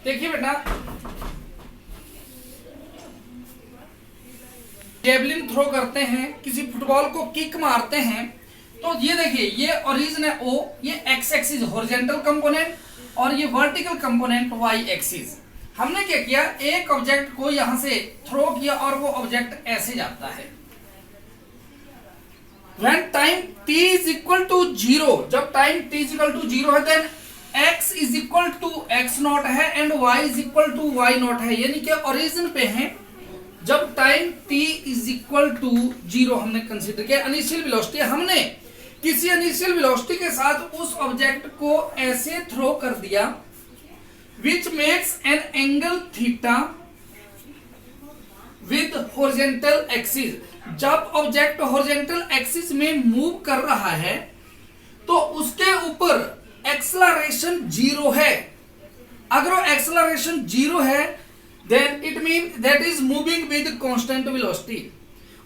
देखिए बेटा, javelin throw करते हैं, किसी फुटबॉल को किक मारते हैं, तो ये देखिए ये ओरिजिन है O, ये एक्स एक्सिस हॉरिजॉन्टल कंपोनेंट और ये वर्टिकल कंपोनेंट वाई एक्सिस। हमने क्या किया, एक ऑब्जेक्ट को यहां से थ्रो किया और वो ऑब्जेक्ट ऐसे जाता है। When time t is equal to 0, जब time t is equal to 0 है, then x is equal to x naught है and y is equal to y naught है, यानी कि ओरिजिन पे है। जब time t is equal to 0 हमने कंसीडर किया इनिशियल वेलोसिटी, हमने किसी इनिशियल वेलोसिटी के साथ उस ऑब्जेक्ट को ऐसे थ्रो कर दिया which makes an angle theta with horizontal axis. जब ऑब्जेक्ट हॉरिजॉन्टल एक्सिस में मूव कर रहा है तो उसके ऊपर एक्सेलरेशन 0 है। अगर वो एक्सेलरेशन 0 है then it means that is moving with constant velocity.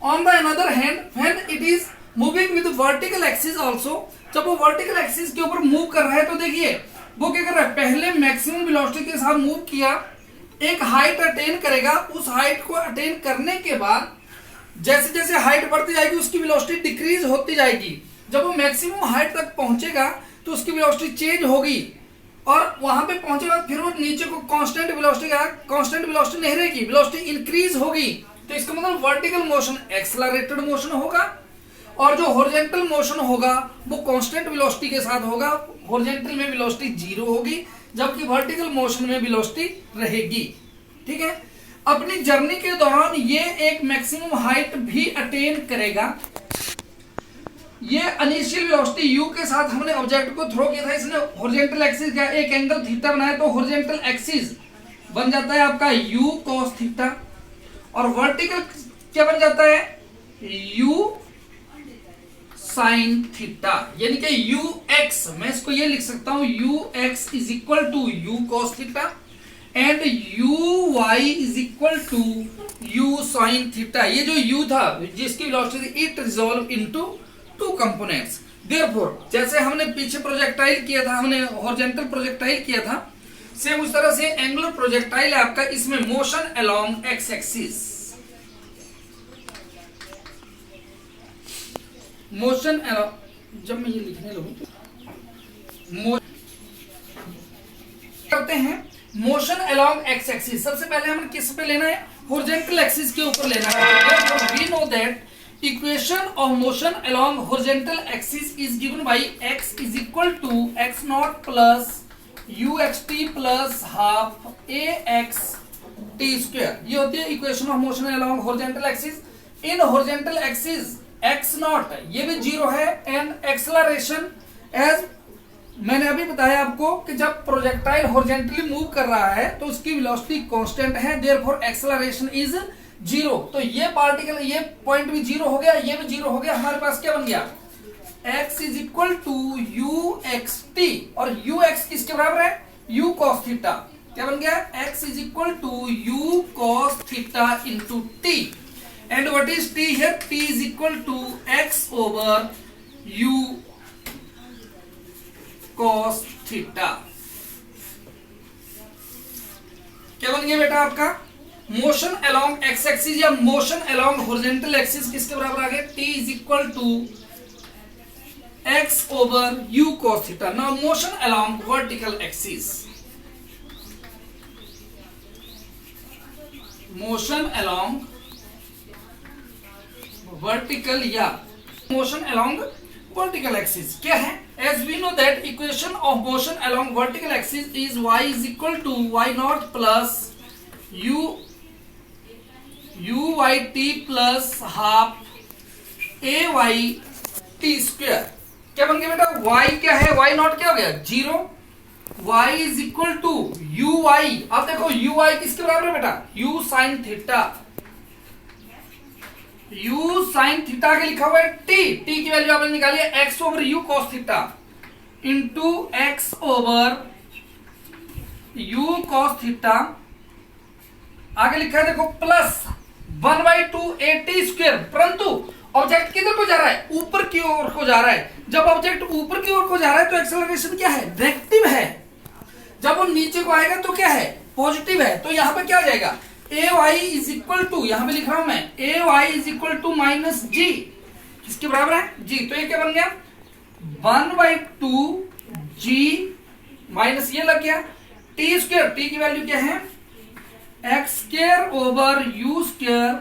On the another hand, when it is moving with vertical axis also, जब वो vertical axis के ऊपर मूव कर रहा है तो देखिए वो क्या कर रहा है, पहले मैक्सिमम वेलोसिटी के साथ मूव किया, एक हाइट अटेन करेगा, उस हाइट को अटेन करने के बाद जैसे जैसे हाइट बढ़ती जाएगी उसकी वेलोसिटी डिक्रीज होती जाएगी। जब वो मैक्सिमम हाइट तक पहुंचेगा तो उसकी वेलोसिटी चेंज होगी और वहां पे पहुंचेगा, फिर वो नीचे को कांस्टेंट वेलोसिटी का, कांस्टेंट वेलोसिटी नहीं रहेगी, वेलोसिटी इंक्रीज होगी। तो इसका मतलब वर्टिकल मोशन एक्सेलरेटेड मोशन होगा और जो हॉरिजॉन्टल मोशन होगा वो कांस्टेंट वेलोसिटी के साथ होगा। हॉरिजॉन्टल में वेलोसिटी 0 होगी जबकि वर्टिकल मोशन में वेलोसिटी रहेगी। ठीक है, अपनी जर्नी के दौरान ये एक मैक्सिमम हाइट भी अटेन करेगा। ये इनिशियल वेलोसिटी u के साथ हमने ऑब्जेक्ट को थ्रो किया था, इसने हॉरिजॉन्टल एक्सिस का एक एंगल थीटा बनाया तो हॉरिजॉन्टल एक्सिस बन जाता है आपका u cos थीटा और वर्टिकल क्या बन जाता है, u sin थीटा, यानी कि ux, मैं इसको ये लिख सकता हूं ux is equal to u cos theta and uy is equal to u sin theta. ये जो u था जिसकी वेलोसिटी थी, it resolve into two components. Therefore जैसे हमने पीछे प्रोजेक्टाइल किया था, हमने हॉरिजॉन्टल प्रोजेक्टाइल किया था, सेम उस तरह से एंगुलर प्रोजेक्टाइल है आपका, इसमें motion along x axis, motion जब मैं ये लिखने लगूं करते हैं मोशन अलोंग एक्स एक्सिस। सबसे पहले हमें किस पे लेना है, हॉरिजॉन्टल एक्सिस के ऊपर लेना है। We know that equation of motion along horizontal axis is given by x is equal to x naught plus uxt plus half ax t square। ये होती है equation of motion along horizontal axis। in horizontal axis x naught ये भी 0 है and acceleration as मैंने अभी बताया आपको कि जब प्रोजेक्टाइल हॉरिजॉन्टली मूव कर रहा है तो उसकी वेलोसिटी कांस्टेंट है, देयरफॉर एक्सेलरेशन इज 0। तो ये पार्टिकल, ये पॉइंट भी 0 हो गया, ये भी 0 हो गया। हमारे पास क्या बन गया, x is equal to uxt और ux किसके बराबर है, u cos थीटा। क्या बन गया, x is equal to u cos theta into t and what is t here, t is equal to x over u cos theta. क्या बन गया बेटा आपका, मोशन अलोंग एक्स एक्सिस या मोशन अलोंग हॉरिजॉन्टल एक्सिस किसके बराबर आ गया, t is equal to x over u cos थीटा। Now motion along vertical axis, motion along vertical या मोशन अलोंग वर्टिकल एक्सिस क्या है, as we know that equation of motion along vertical axis is y is equal to y not plus uy t plus half ay t square. क्या बन गया बेटा, y क्या है, y not क्या हो गया 0, y is equal to uy। अब देखो uy किसके बराबर है बेटा, u sin theta, u sin theta के लिखा हुआ है t, t की वैल्यू आपने निकाली है x over u cos theta into x over u cos theta. आगे लिखा है देखो प्लस 1/2 at स्क्वायर, परंतु ऑब्जेक्ट किधर को जा रहा है, ऊपर की ओर को जा रहा है। जब ऑब्जेक्ट ऊपर की ओर को जा रहा है तो एक्सेलरेशन क्या है, नेगेटिव है। जब वो नीचे को आएगा तो क्या है, पॉजिटिव है, तो यहाँ पे क्या आ जाएगा, a y is equal to, यहाँ पे लिख रहा हूं मैं, a y is equal to minus g, किसके बराबर है, जी। तो ये क्या बन गया, 1/2 जी माइनस ये लग गया टी स्क्वायर, टी की वैल्यू क्या है, x square over u square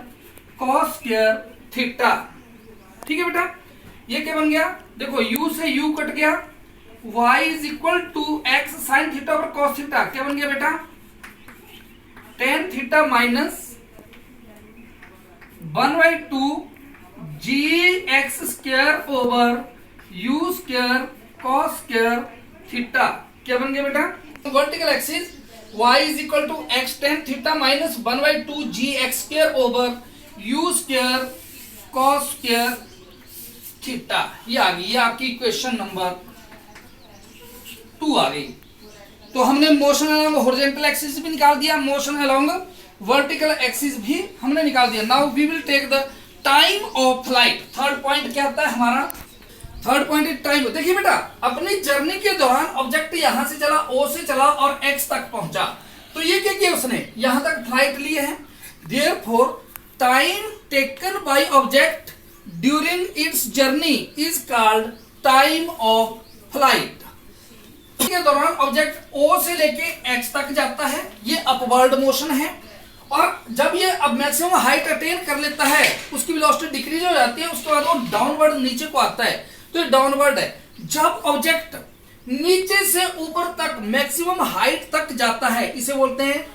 cos square theta. ठीक है बेटा, ये क्या बन गया, देखो u से u कट गया, y is equal to x sine theta over cos theta, क्या बन गया बेटा, tan theta minus 1/2 g x square over u square cos square theta, क्या बन गया बेटा, vertical axis y is equal to x tan theta minus 1/2 g x square over u square cos square theta. ये आ गई, ये आपकी equation number 2 आ गई। तो हमने मोशन अलोंग हॉरिजॉन्टल एक्सिस भी निकाल दिया, मोशन अलोंग वर्टिकल एक्सिस भी हमने निकाल दिया। Now we will take the time of flight. Third point क्या आता है हमारा, थर्ड पॉइंट इज टाइम। देखिए बेटा, अपनी जर्नी के दौरान ऑब्जेक्ट यहां से चला, ओ से चला और एक्स तक पहुंचा, तो ये क्या किया उसने, यहां तक फ्लाइट लिए है, therefore time taken by object during its journey is called time of flight. के दौरान ऑब्जेक्ट ओ से लेके एक्स तक जाता है, ये अपवर्ड मोशन है, और जब ये अब मैक्सिमम हाइट अटेन कर लेता है, उसकी वेलोसिटी डिक्रीज हो जाती है, उसके बाद वो डाउनवर्ड नीचे को आता है, तो ये डाउनवर्ड है। जब ऑब्जेक्ट नीचे से ऊपर तक मैक्सिमम हाइट तक जाता है, इसे बोलते हैं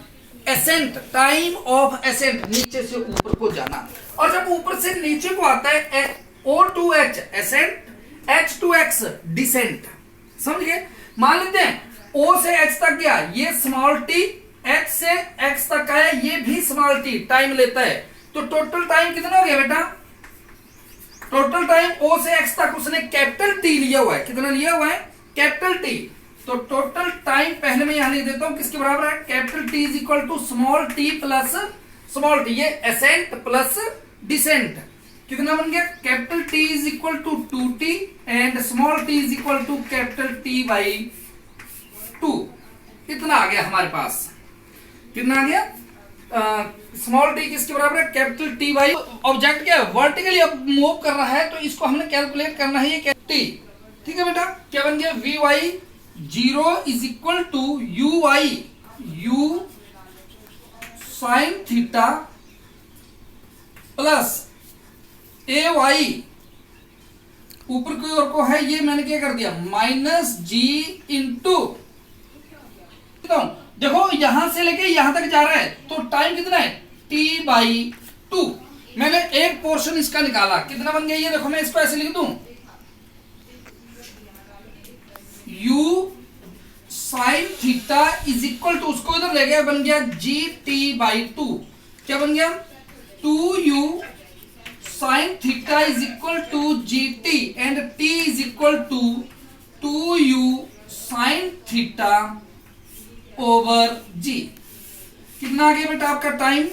एसेंट, टाइम ऑफ एसेंट, नीचे से ऊपर को जाना। और जब ऊपर से नीचे को आता है, O to H ascent, H to X descent. समझ गए, मान लेते हैं O से H तक गया, ये स्मॉल टी, H से X तक आया, ये भी स्मॉल टी टाइम लेता है, तो टोटल टाइम कितना हो गया बेटा, टोटल टाइम O से X तक उसने कैपिटल टी लिया हुआ है, कितना लिया हुआ है, कैपिटल टी। तो टोटल टाइम पहले मैं यहां लिख देता हूं, किसके बराबर है, capital T is equal to small T plus small T, ये एसेंट प्लस डिसेंट, कितना बन गया, capital T is equal to 2t and small T is equal to capital T by 2। इतना आ गया हमारे पास, कितना आ गया, स्मॉल टी किसके बराबर है, कैपिटल टी बाई, ऑब्जेक्ट क्या है, वर्टिकली मूव कर रहा है, तो इसको हमने कैलकुलेट करना है, ये टी। ठीक है बेटा, क्या बन गया, v y 0 is equal to u y, u sine theta plus a y ऊपर की ओर को है, ये मैंने क्या कर दिया, माइनस जी इंटू, देखो यहां से लेके यहां तक जा रहा है, तो टाइम कितना है, टी बाई 2। मैंने एक पोर्शन इसका निकाला, कितना बन गया, ये देखो मैं इसको ऐसे लिख दूं, u sine theta is equal to, उसको इधर ले गया, बन गया जी टी बाई 2, क्या बन गया, 2u sine theta is equal to g t and t is equal to 2u sine theta over g. कितना आ गया बेटा आपका time,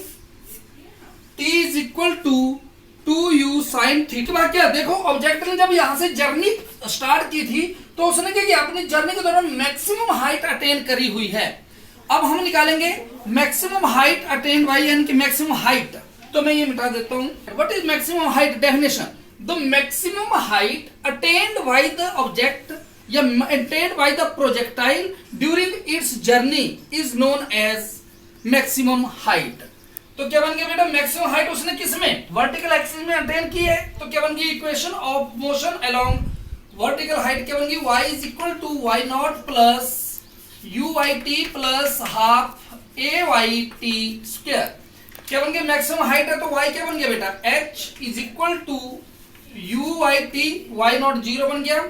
t is equal to 2u sine theta. क्या देखो, ऑब्जेक्ट ने जब यहां से जर्नी स्टार्ट की थी, तो उसने क्या किया, अपनी जर्नी के दौरान मैक्सिमम हाइट अटेन करी हुई है। अब हम निकालेंगे मैक्सिमम हाइट अटेन बाई, यानी कि मैक्सिमम हाइट, तो मैं ये मिटा देता हूं, what is maximum height definition, the maximum height attained by the object या attained by the projectile during its journey is known as maximum height. तो क्या बन गया बेटा, मैक्सिमम हाइट उसने किस में, वर्टिकल एक्सिस में अटेन की है, तो क्या बन गई, equation of motion along vertical height क्या बन गई, y is equal to y not plus u y t plus half a y t square. क्या बन गया, मैक्सिमम हाइट है, तो y क्या बन गया बेटा, h is equal to u y t, y not 0 बन गया,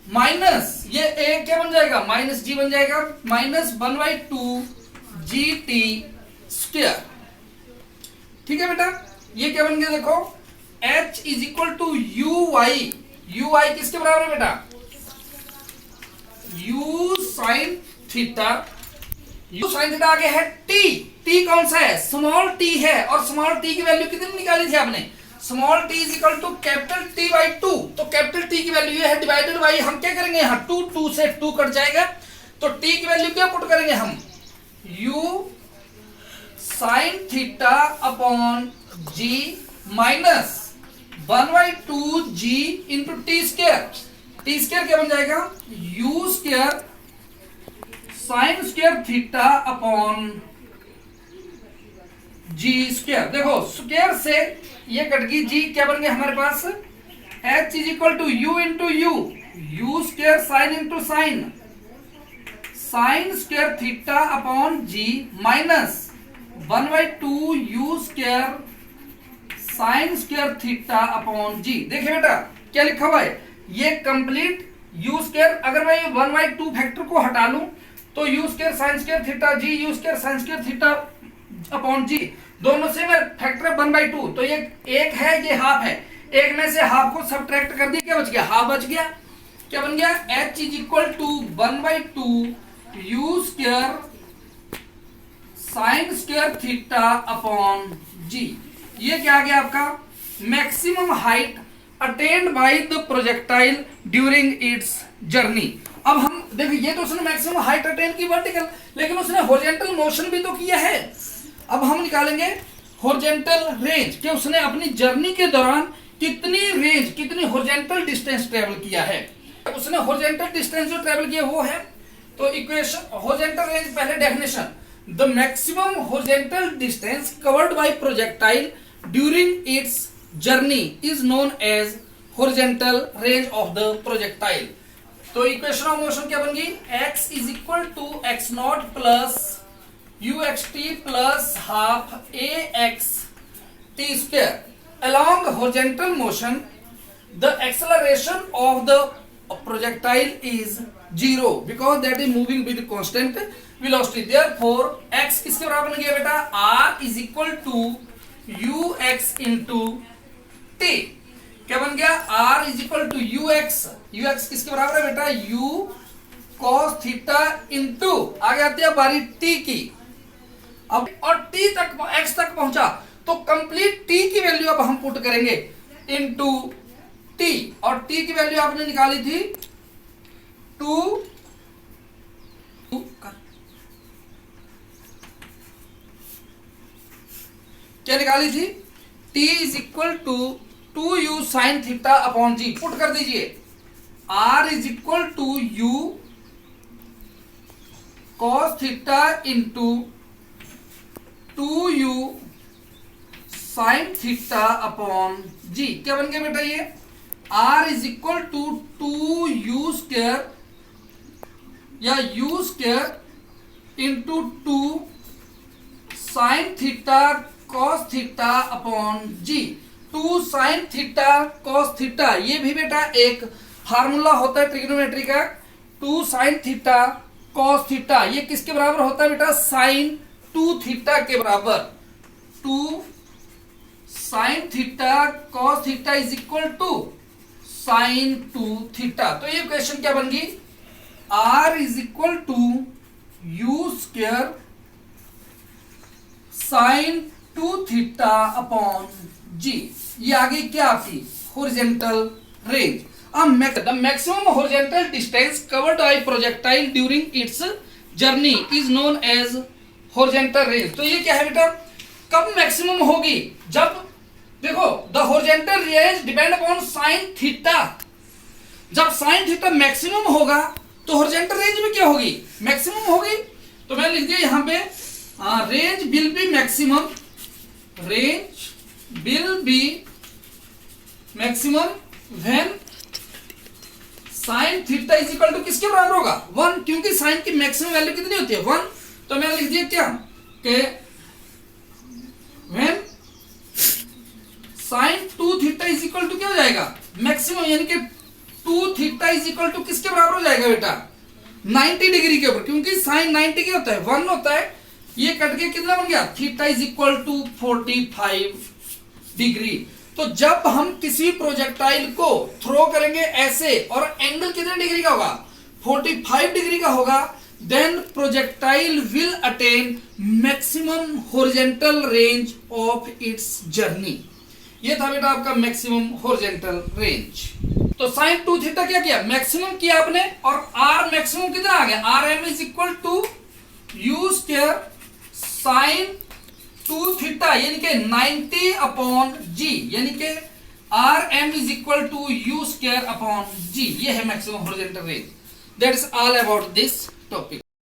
माइनस ये a क्या बन जाएगा, माइनस जी बन जाएगा, माइनस 1/2 जी टी स्क्वायर। ठीक है बेटा, ये क्या बन गया, देखो h is equal to u y, u y किसके बराबर है बेटा, u sine theta, u sine theta आगे है t, t कौन सा है, स्मॉल t है, और स्मॉल t की वैल्यू कितनी निकाली थी आपने, small t is equal to capital T by 2, तो कैपिटल T की वैल्यू ये है, डिवाइडेड बाई हम क्या करेंगे, यहाँ 2 से 2 कट जाएगा, तो t की वैल्यू क्या पुट करेंगे हम, u sine theta upon g minus 1/2 g into t square. T square क्या बन जाएगा, u square sine square theta upon g square. देखो स्क्वायर से ये कट गई, जी क्या बन गया हमारे पास, h is equal to u into u square sine into sine, sine square theta upon g minus 1/2 u square sine square theta upon g. देखिए बेटा क्या लिखा हुआ है, ये कंप्लीट यू स्क्वायर, अगर मैं ये 1/2 फैक्टर को हटा लूं तो u square sine square theta g, u square sine square theta upon g, दोनों से मैं फैक्टर 1/2, तो ये एक है ये हाफ है, एक में से हाफ को सब्ट्रैक्ट कर दिया, क्या बच गया, हाफ बच गया। क्या बन गया, h is equal to 1/2 u square sine square theta upon g. ये क्या आ गया आपका, maximum height attained by the projectile during its journey. अब हम देखिए, ये तो उसने मैक्सिमम हाइट अटेन की वर्टिकल, लेकिन उसने हॉरिजॉन्टल मोशन भी तो किया है। अब हम निकालेंगे हॉरिजॉन्टल रेंज कि उसने अपनी जर्नी के दौरान कितनी रेंज, कितनी हॉरिजॉन्टल डिस्टेंस ट्रेवल किया है। उसने हॉरिजॉन्टल डिस्टेंस जो ट्रेवल किया वो है, तो इक्वेशन हॉरिजॉन्टल रेंज, पहले definition, the maximum horizontal distance covered by projectile during its journey is known as horizontal range of the projectile. तो इक्वेशन ऑफ मोशन क्या बन गई, x is equal to x not plus u x t plus half a x t square. Along horizontal motion the acceleration of the projectile is 0 because that is moving with constant velocity, therefore x किसके बराबर बन गया बेटा, r is equal to ux into t। क्या बन गया, r is equal to ux किसके बराबर है बेटा, u cos थीटा इंटू, आगे आती है बारी t की, अब और t तक x तक पहुंचा तो कंप्लीट t की वैल्यू अब हम पुट करेंगे इंटू t, और t की वैल्यू आपने निकाली थी 2 क्या निकाली थी, t is equal to 2u sine theta upon g. Put कर दीजिए, r is equal to u cos theta into 2u sine theta upon g. क्या बन गया बेटा, ये r is equal to 2u square या u square into 2 sine theta cos theta upon g. 2 sine theta cos theta, ये भी बेटा एक फार्मूला होता है ट्रिग्नोमेट्री का, 2 साइन थीटा कॉस थीटा, ये किसके बराबर होता है बेटा, साइन 2 थीटा के बराबर। 2 sine theta cos theta is equal to sine 2 theta. तो ये क्वेश्चन क्या बन गई, r is equal to u square sine 2 theta upon g. ये आ गई क्या आपकी horizontal range. The maximum horizontal distance covered by projectile during its journey is known as horizontal range. तो ये क्या है बेटा, कब मैक्सिमम होगी, जब देखो the horizontal range depend upon sine theta, जब साइन थीटा मैक्सिमम होगा तो हॉरिजॉन्टल रेंज में क्या होगी, मैक्सिमम होगी। तो मैंने लिख दिया यहां पे range will be maximum, range will be maximum when sine theta is equal to किसके बराबर होगा, 1, क्योंकि साइन की मैक्सिमम वैल्यू कितनी होती है, 1। तो मैंने लिख दिया क्या कि when sine 2 theta is equal to क्या हो जाएगा, मैक्सिमम, यानी कि 2 थीटा इज इक्वल टू किसके बराबर हो जाएगा बेटा, 90 डिग्री के ऊपर, क्योंकि साइन 90 क्या होता है, 1 होता है। ये कट के कितना बन गया, theta is equal to 45 degree. तो जब हम किसी प्रोजेक्टाइल को थ्रो करेंगे ऐसे और एंगल कितने डिग्री का होगा, 45 डिग्री का होगा, then projectile will attain maximum horizontal range of its journey. ये था बेटा आपका मैक्सिमम हॉरिजॉन्टल रेंज। तो साइन 2 थीटा क्या किया, मैक्सिमम किया आपने, और आर मैक्सिमम कितना आ गया, R M is equal to u square sine 2 theta यानी कि 90 अपॉन जी, यानी कि R M is equal to u square upon g. ये है maximum horizontal range. That is all about this topic.